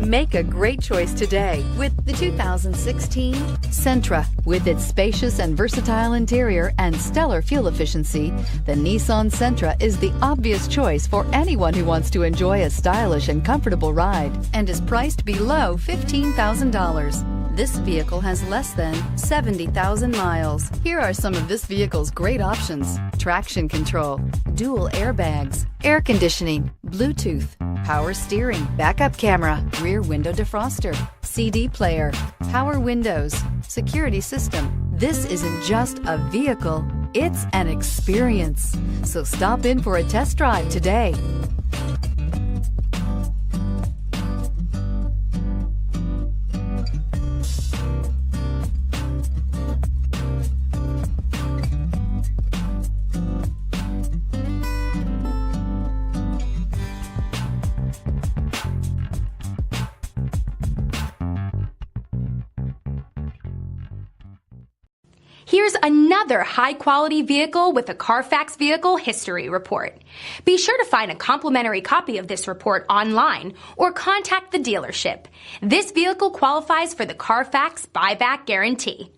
Make a great choice today with the 2016 Sentra. With its spacious and versatile interior and stellar fuel efficiency, the Nissan Sentra is the obvious choice for anyone who wants to enjoy a stylish and comfortable ride and is priced below $15,000. This vehicle has less than 70,000 miles. Here are some of this vehicle's great options: traction control, dual airbags, air conditioning, Bluetooth, power steering, backup camera, rear window defroster, CD player, power windows, security system. This isn't just a vehicle, it's an experience. So stop in for a test drive today. Here's another high-quality vehicle with a CARFAX Vehicle History Report. Be sure to find a complimentary copy of this report online or contact the dealership. This vehicle qualifies for the CARFAX Buyback Guarantee.